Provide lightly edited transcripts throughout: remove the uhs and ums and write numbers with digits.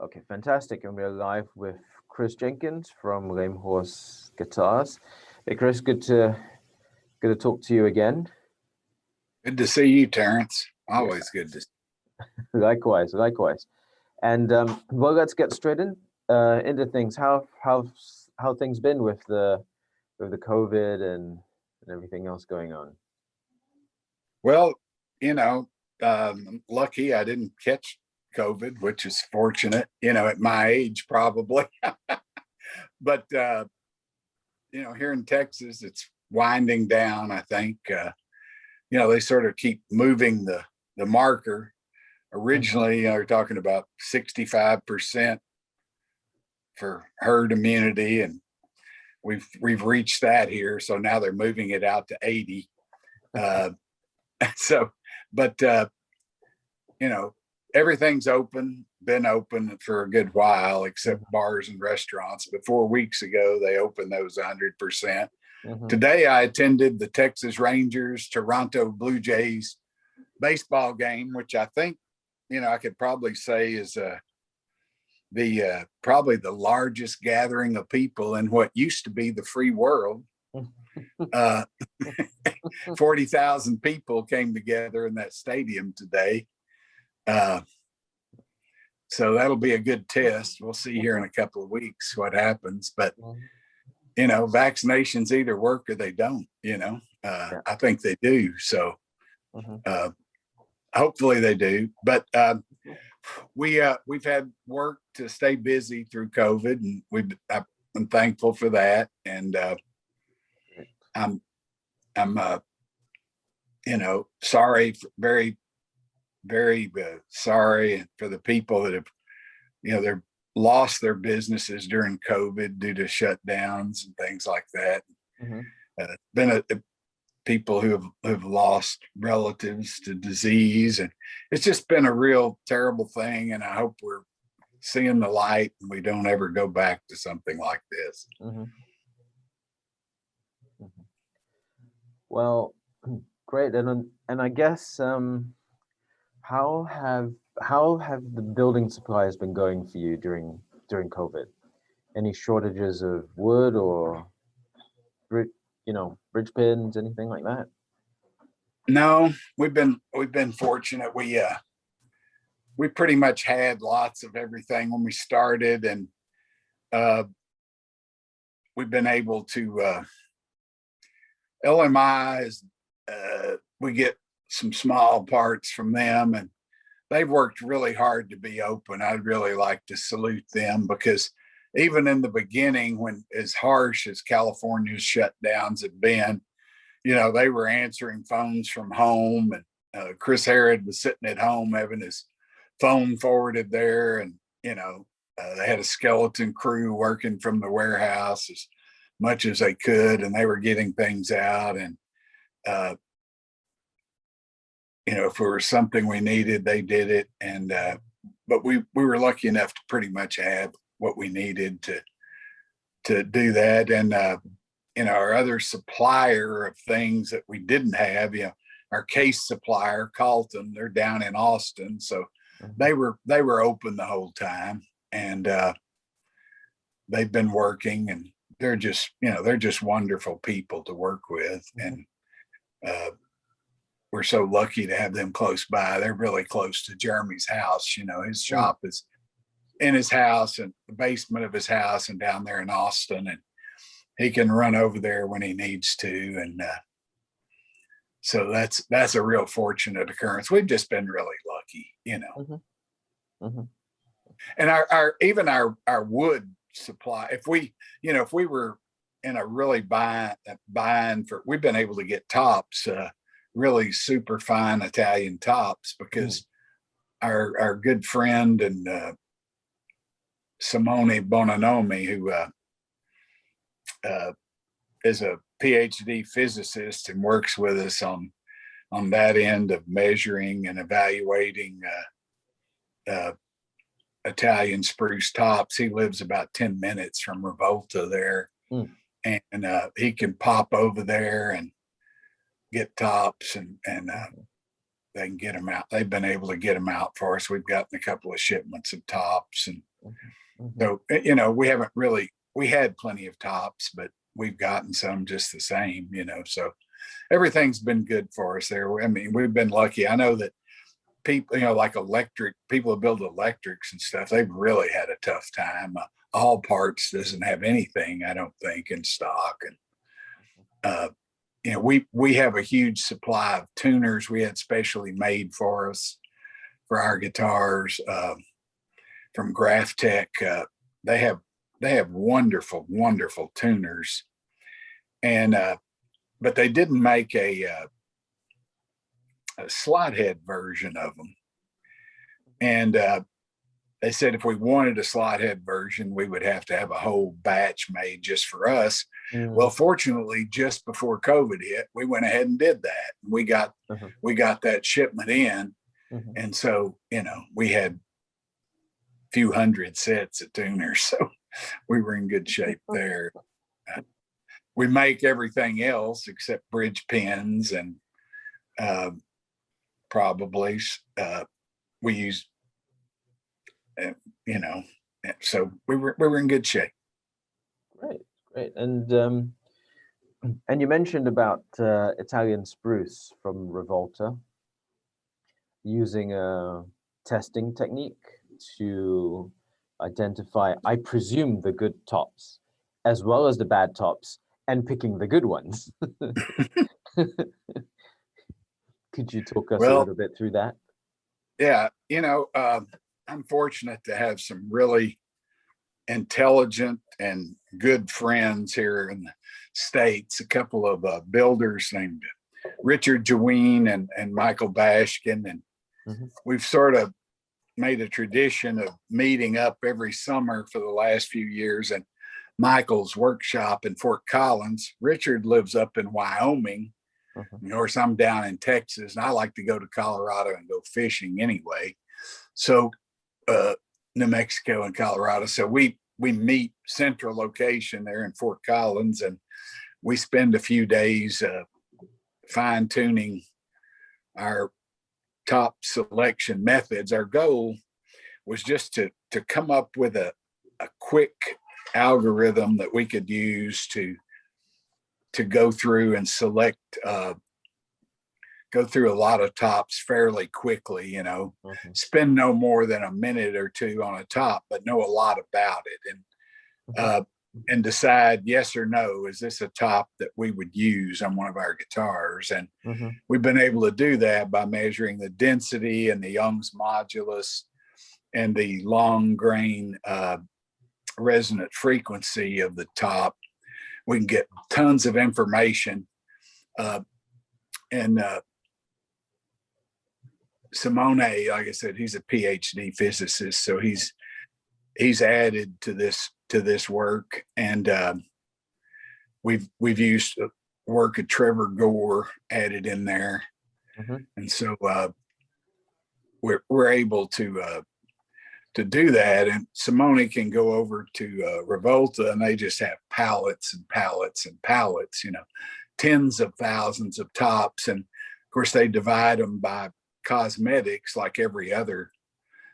Okay, fantastic. And we're live with Chris Jenkins from Lame Horse Guitars. Hey, Chris, good to talk to you again. Good to see you, Terrence. Always good to see you. Likewise. And well, let's get straight into things. How things been with the COVID and everything else going on? Well, lucky I didn't catch COVID, which is fortunate, at my age probably. But here in Texas, it's winding down. I think they sort of keep moving the marker. Originally, they're talking about 65% for herd immunity, and we've reached that here. So now they're moving it out to 80. Everything's been open for a good while, except bars and restaurants. But 4 weeks ago, they opened those 100%. Today, I attended the Texas Rangers Toronto Blue Jays baseball game, which I think, I could probably say is probably the largest gathering of people in what used to be the free world. 40,000 people came together in that stadium today. So that'll be a good test. We'll see here in a couple of weeks what happens. But, vaccinations either work or they don't, I think they do. So hopefully they do. But we've had work to stay busy through COVID, and I'm thankful for that. And I'm sorry, very, very sorry for the people that have, they've lost their businesses during COVID due to shutdowns and things like that. Been people who have lost relatives to disease, and it's just been a real terrible thing. And I hope we're seeing the light and we don't ever go back to something like this. Well, great. And I guess how have the building supplies been going for you during COVID? Any shortages of wood or bridge pins, anything like that? No, we've been fortunate. We pretty much had lots of everything when we started, and we've been able to LMI is we get some small parts from them, and they've worked really hard to be open. I'd really like to salute them, because even in the beginning, when as harsh as California's shutdowns have been, they were answering phones from home, and Chris Harrod was sitting at home having his phone forwarded there, and they had a skeleton crew working from the warehouse as much as they could, and they were getting things out. And if there was something we needed, they did it. And but we were lucky enough to pretty much have what we needed to do that. And our other supplier of things that we didn't have, our case supplier, Carlton, they're down in Austin, so they were open the whole time, and they've been working, and they're just wonderful people to work with. And we're so lucky to have them close by. They're really close to Jeremy's house. His shop is in his house, and the basement of his house, and down there in Austin, and he can run over there when he needs to. And so that's a real fortunate occurrence. We've just been really lucky, And our wood supply, if we were in a really bind for, we've been able to get tops, really super fine Italian tops, because our good friend and Simone Bonanomi, who is a PhD physicist and works with us on that end of measuring and evaluating Italian spruce tops. He lives about 10 minutes from Revolta there, and he can pop over there and get tops, and they can get them out. They've been able to get them out for us. We've gotten a couple of shipments of tops, and so we haven't really. We had plenty of tops, but we've gotten some just the same. So everything's been good for us there. I mean, we've been lucky. I know that people, like people who build electrics and stuff, they've really had a tough time. All Parts doesn't have anything, I don't think, in stock, and we have a huge supply of tuners we had specially made for us for our guitars from Graph Tech. They have wonderful, wonderful tuners, and but they didn't make a slot head version of them, and they said if we wanted a slot head version, we would have to have a whole batch made just for us. Well, fortunately, just before COVID hit, we went ahead and did that. We got that shipment in, and so we had a few hundred sets of tuners, so we were in good shape there. We make everything else except bridge pins, and probably we use so we were in good shape. Great. And you mentioned about Italian spruce from Revolta using a testing technique to identify, I presume, the good tops as well as the bad tops, and picking the good ones. Could you talk us a little bit through that? Yeah, I'm fortunate to have some really intelligent and good friends here in the States, a couple of builders named Richard Jeween and Michael Bashkin. And we've sort of made a tradition of meeting up every summer for the last few years in Michael's workshop in Fort Collins. Richard lives up in Wyoming. Of course, I'm down in Texas, and I like to go to Colorado and go fishing anyway. So New Mexico and Colorado. So we meet central location there in Fort Collins, and we spend a few days fine tuning our top selection methods. Our goal was just to come up with a quick algorithm that we could use to go through and select, go through a lot of tops fairly quickly, spend no more than a minute or two on a top, but know a lot about it, and decide yes or no, is this a top that we would use on one of our guitars? And we've been able to do that by measuring the density and the Young's modulus and the long grain resonant frequency of the top. We can get tons of information, and Simone, like I said, he's a PhD physicist, so he's added to this work, and we've used work of Trevor Gore added in there, and so we're able to do that. And Simone can go over to Revolta, and they just have pallets and pallets and pallets, tens of thousands of tops, and of course they divide them by cosmetics like every other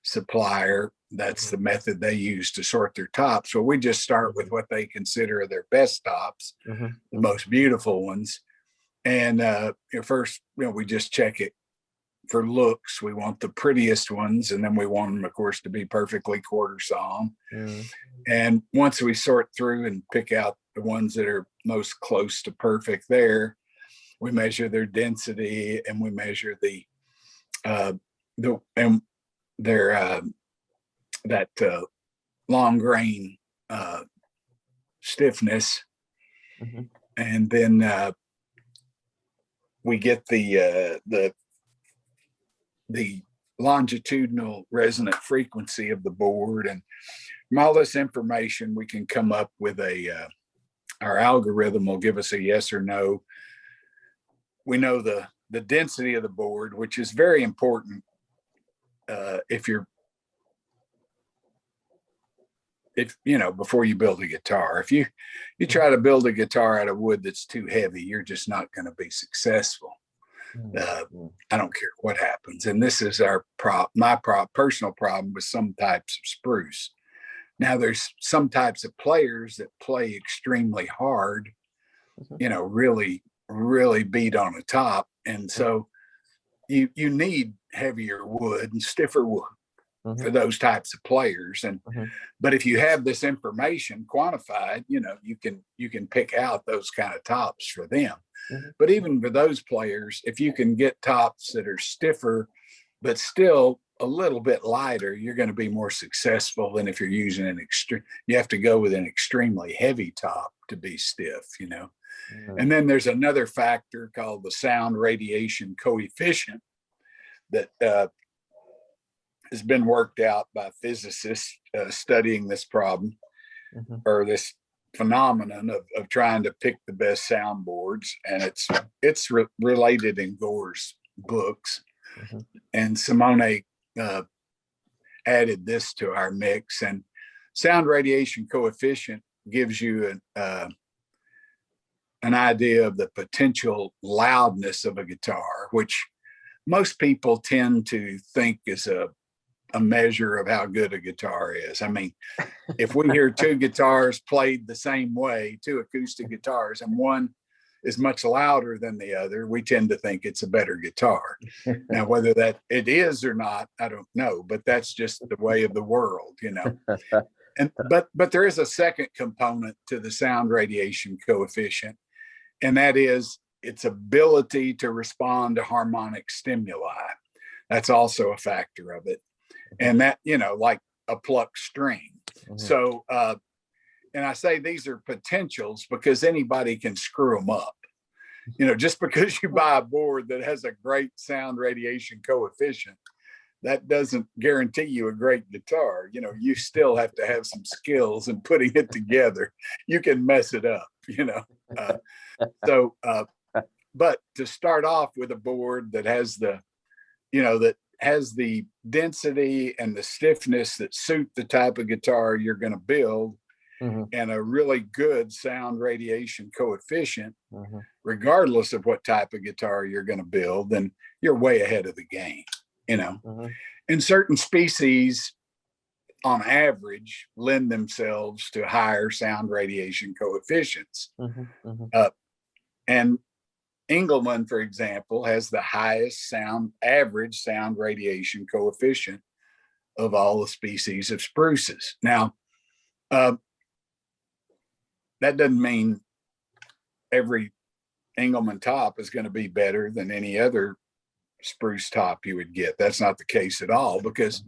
supplier. That's the method they use to sort their tops. So we just start with what they consider their best tops, the most beautiful ones. And first, we just check it for looks. We want the prettiest ones, and then we want them, of course, to be perfectly quarter sawn. And once we sort through and pick out the ones that are most close to perfect there, we measure their density, and we measure that long grain stiffness, and then we get the longitudinal resonant frequency of the board, and from all this information we can come up with our algorithm will give us a yes or no. We know the density of the board, which is very important before you build a guitar. If you try to build a guitar out of wood that's too heavy, you're just not going to be successful. I don't care what happens. And this is my personal problem with some types of spruce. Now there's some types of players that play extremely hard, really, really beat on the top. And so you need heavier wood and stiffer wood for those types of players. And but if you have this information quantified, you can pick out those kind of tops for them. But even for those players, if you can get tops that are stiffer but still a little bit lighter, you're going to be more successful than if you're using you have to go with an extremely heavy top to be stiff. And then there's another factor called the sound radiation coefficient that has been worked out by physicists studying this problem or this phenomenon of trying to pick the best soundboards. And it's related in Gore's books. And Simone added this to our mix. And sound radiation coefficient gives you an idea of the potential loudness of a guitar, which most people tend to think is a measure of how good a guitar is. I mean, if we hear two guitars played the same way, two acoustic guitars, and one is much louder than the other, we tend to think it's a better guitar. Now, whether that it is or not, I don't know, but that's just the way of the world, And but there is a second component to the sound radiation coefficient, and that is its ability to respond to harmonic stimuli. That's also a factor of it. And that, like a plucked string. So, and I say these are potentials because anybody can screw them up. Just because you buy a board that has a great sound radiation coefficient, that doesn't guarantee you a great guitar. You still have to have some skills in putting it together. You can mess it up, but to start off with a board that has that has the density and the stiffness that suit the type of guitar you're going to build, and a really good sound radiation coefficient, regardless of what type of guitar you're going to build, then you're way ahead of the game. And certain species on average lend themselves to higher sound radiation coefficients. And Engelmann, for example, has the highest average sound radiation coefficient of all the species of spruces. Now, that doesn't mean every Engelmann top is going to be better than any other spruce top you would get. That's not the case at all, because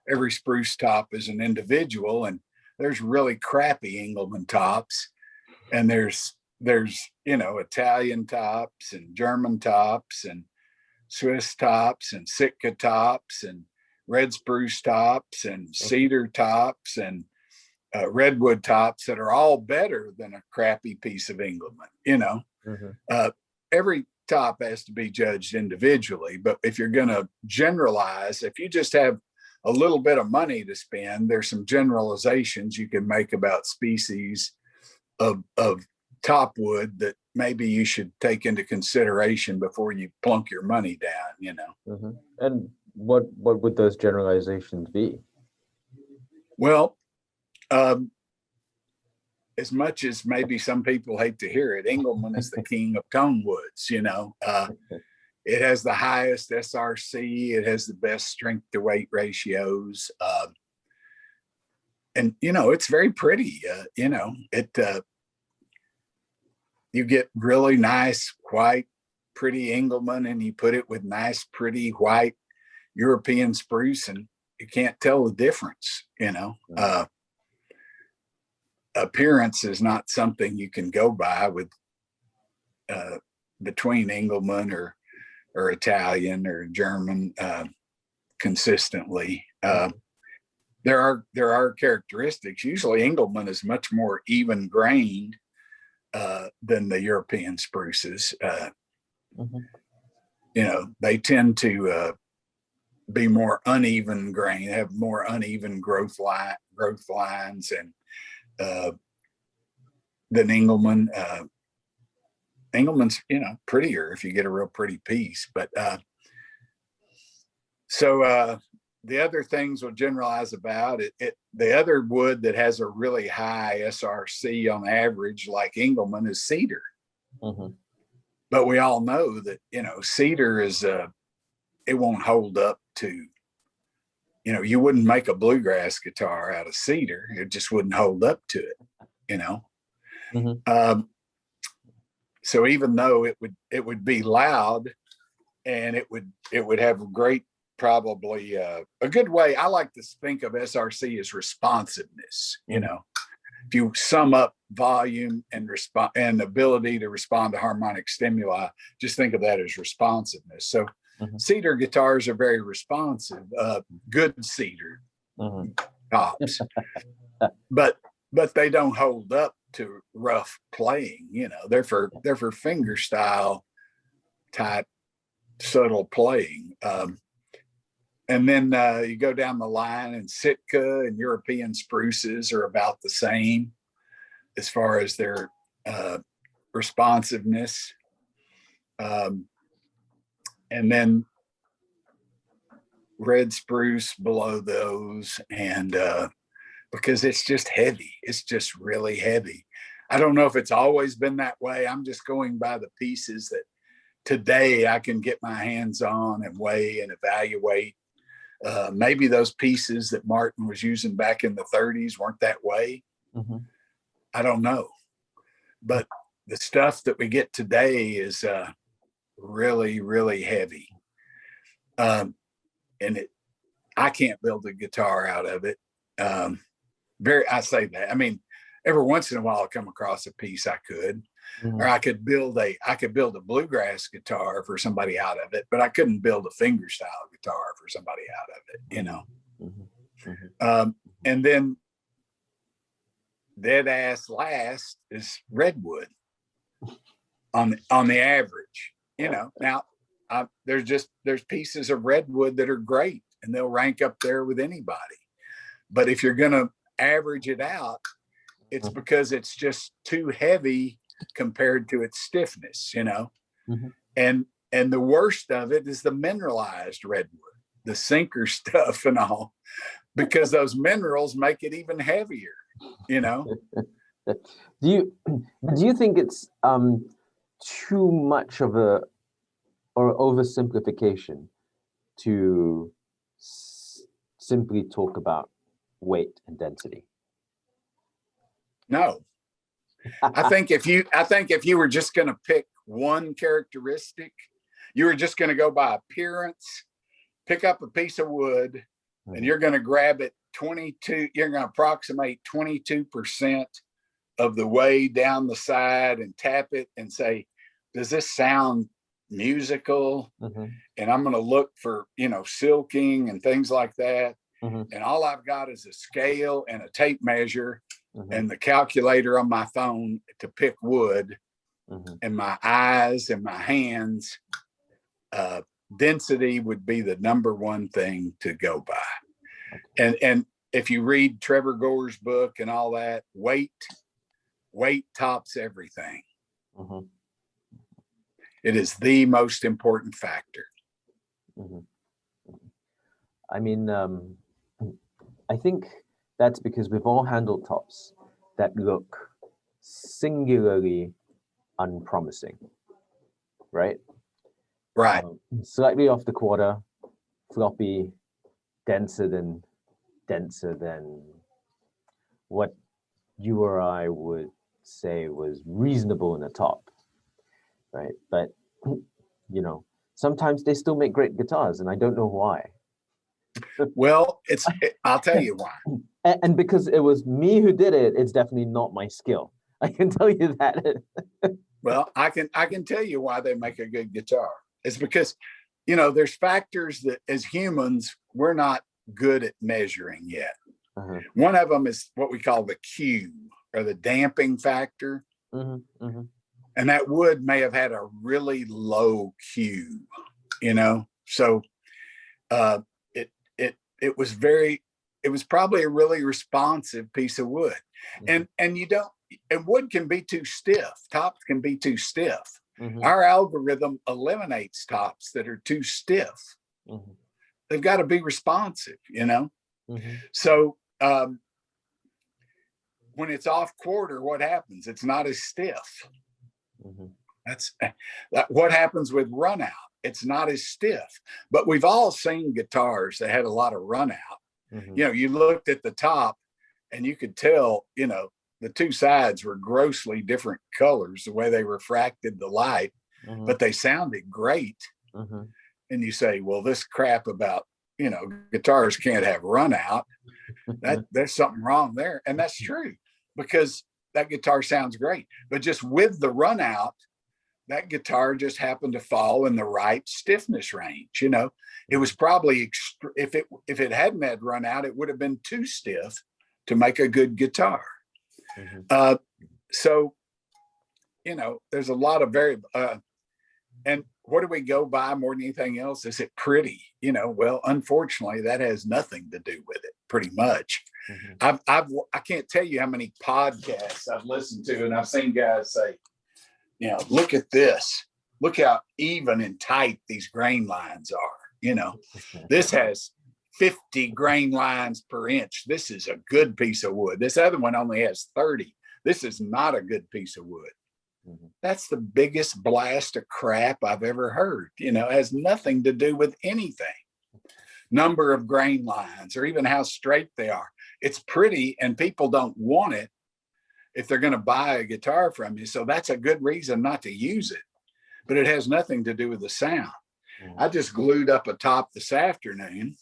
every spruce top is an individual, and there's really crappy Engelmann tops, and there's Italian tops and German tops and Swiss tops and Sitka tops and red spruce tops and cedar tops and redwood tops that are all better than a crappy piece of Engelmann. Every top has to be judged individually, but if you're going to generalize, if you just have a little bit of money to spend, there's some generalizations you can make about species of top wood that maybe you should take into consideration before you plunk your money down, And what would those generalizations be? Well, as much as maybe some people hate to hear it, Engelmann is the king of tone woods. It has the highest SRC. It has the best strength to weight ratios. And, it's very pretty. You get really nice, white, pretty Engelmann, and you put it with nice, pretty, white European spruce, and you can't tell the difference, Appearance is not something you can go by with between Engelmann or Italian or German consistently. There are characteristics. Usually Engelmann is much more even grained than the European spruces. They tend to be more uneven grain, have more uneven growth lines, and than Engelmann. Engelmann's, prettier if you get a real pretty piece. But so the other things we'll generalize about it, the other wood that has a really high SRC on average, like Engelmann, is cedar. Mm-hmm. But we all know that, cedar is, it won't hold up to, you wouldn't make a bluegrass guitar out of cedar. It just wouldn't hold up to it, Mm-hmm. So even though it would be loud, and it would have great, probably a good way. I like to think of SRC as responsiveness. Mm-hmm. If you sum up volume and ability to respond to harmonic stimuli, just think of that as responsiveness. So mm-hmm. cedar guitars are very responsive, good cedar Mm-hmm. tops, but they don't hold up to rough playing. They're for finger style type subtle playing. And then you go down the line, and Sitka and European spruces are about the same as far as their responsiveness. And then red spruce below those, and because it's just heavy. It's just really heavy. I don't know if it's always been that way. I'm just going by the pieces that today I can get my hands on and weigh and evaluate. Maybe those pieces that Martin was using back in the 30s weren't that way. Mm-hmm. I don't know. But the stuff that we get today is really, really heavy. And I can't build a guitar out of it. I say that. I mean, every once in a while I'll come across a piece I could. Mm-hmm. Or I could build a bluegrass guitar for somebody out of it, but I couldn't build a fingerstyle guitar for somebody out of it, Mm-hmm. Mm-hmm. And then dead ass last is redwood on the average, Now there's pieces of redwood that are great, and they'll rank up there with anybody. But if you're going to average it out, it's because it's just too heavy compared to its stiffness, Mm-hmm. and the worst of it is the mineralized redwood, the sinker stuff and all, because those minerals make it even heavier, Do you think it's too much of a or oversimplification to simply talk about weight and density? No. I think if you were just going to pick one characteristic, you were just going to go by appearance, pick up a piece of wood, and you're going to grab it 22, you're going to approximate 22% of the way down the side and tap it and say, does this sound musical? Mm-hmm. And I'm going to look for, silking and things like that. Mm-hmm. And all I've got is a scale and a tape measure. Mm-hmm. And the calculator on my phone to pick wood, mm-hmm. and my eyes and my hands. Density would be the number one thing to go by. Okay. And if you read Trevor Gore's book and all that, weight tops everything. Mm-hmm. It is the most important factor. Mm-hmm. I mean, I think that's because we've all handled tops that look singularly unpromising, right? Right. Slightly off the quarter, floppy, denser than what you or I would say was reasonable in a top, right? But sometimes they still make great guitars, and I don't know why. Well, I'll tell you why. And because it was me who did it, it's definitely not my skill. I can tell you that. Well, I can tell you why they make a good guitar. It's because, there's factors that as humans, we're not good at measuring yet. Uh-huh. One of them is what we call the Q, or the damping factor. Mm-hmm. Mm-hmm. And that wood may have had a really low Q, so it was probably a really responsive piece of wood. Mm-hmm. And wood can be too stiff. Tops can be too stiff. Mhm. Our algorithm eliminates tops that are too stiff. Mhm. They've got to be responsive, you know? Mhm. So when it's off quarter, what happens? It's not as stiff. Mhm. That's what happens with run out. It's not as stiff. But we've all seen guitars that had a lot of run out. Mhm. You know, you looked at the top and you could tell, you know, the two sides were grossly different colors, the way they refracted the light, Mhm. but they sounded great. Mhm. And you say, well, this crap about, you know, guitars can't have run out. There's something wrong there. And that's true, because that guitar sounds great. But just with the run out, that guitar just happened to fall in the right stiffness range. You know, it was probably if it hadn't had run out, it would have been too stiff to make a good guitar. Mhm. So, you know, there's a lot of and what do we go by more than anything else? Is it pretty? You know, well, unfortunately, that has nothing to do with it. Pretty much. Mhm. I can't tell you how many podcasts I've listened to, and I've seen guys say, you know, look at this. Look how even and tight these grain lines are. You know, this has 50 grain lines per inch. This is a good piece of wood. This other one only has 30. This is not a good piece of wood. Mhm. That's the biggest blast of crap I've ever heard. You know, it has nothing to do with anything. Number of grain lines or even how straight they are. It's pretty and people don't want it if they're going to buy a guitar from you. So that's a good reason not to use it. But it has nothing to do with the sound. Mhm. I just glued up a top this afternoon,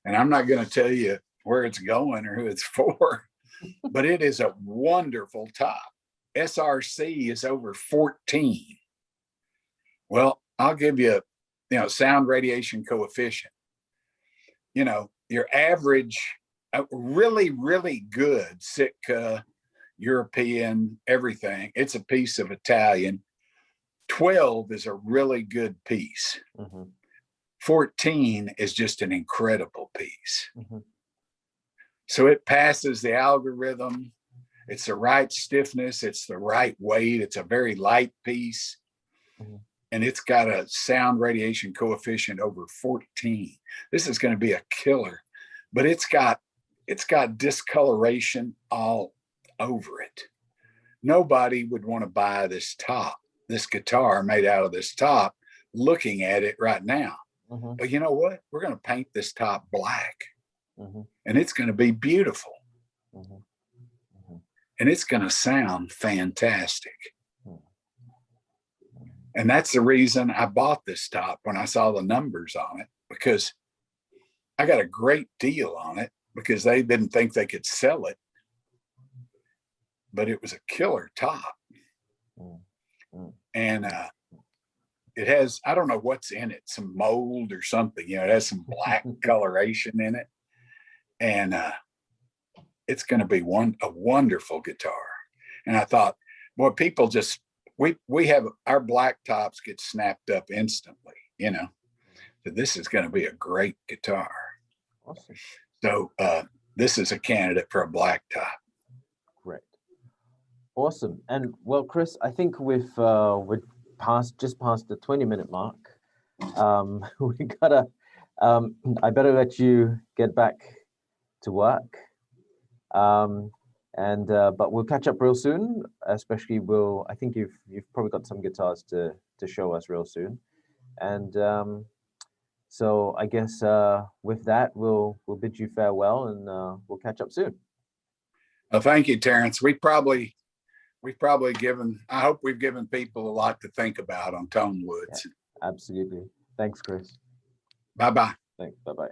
and I'm not going to tell you where it's going or who it's for, but it is a wonderful top. SRC is over 14. Well, I'll give you, you know, sound radiation coefficient. You know, your average, really, really good Sitka, European, everything. It's a piece of Italian. 12 is a really good piece. Mhm. 14 is just an incredible piece. Mhm. So it passes the algorithm. It's the right stiffness. It's the right weight. It's a very light piece. Mhm. And it's got a sound radiation coefficient over 14. This is going to be a killer, but it's got discoloration all over it. Nobody would want to buy this guitar made out of this top, looking at it right now. Mhm. But you know what? We're going to paint this top black, Mhm. and it's going to be beautiful, Mhm. Mhm. and it's going to sound fantastic. Mhm. And that's the reason I bought this top when I saw the numbers on it, because I got a great deal on it because they didn't think they could sell it, but it was a killer top. Mhm. And it has, I don't know what's in it, some mold or something, you know, it has some black coloration in it. And it's going to be a wonderful guitar. And I thought, boy, people just, we have our black tops get snapped up instantly, you know, so this is going to be a great guitar. Awesome. So this is a candidate for a black top. Great. Awesome. And well, Chris, I think we're just past the 20-minute mark. We gotta. I better let you get back to work. And but we'll catch up real soon. Especially, I think you've probably got some guitars to show us real soon. And so I guess with that, we'll bid you farewell, and we'll catch up soon. Well, thank you, Terrence. We've probably given, I hope we've given people a lot to think about on tone woods. Yeah, absolutely. Thanks, Chris. Bye-bye. Thanks. Bye-bye.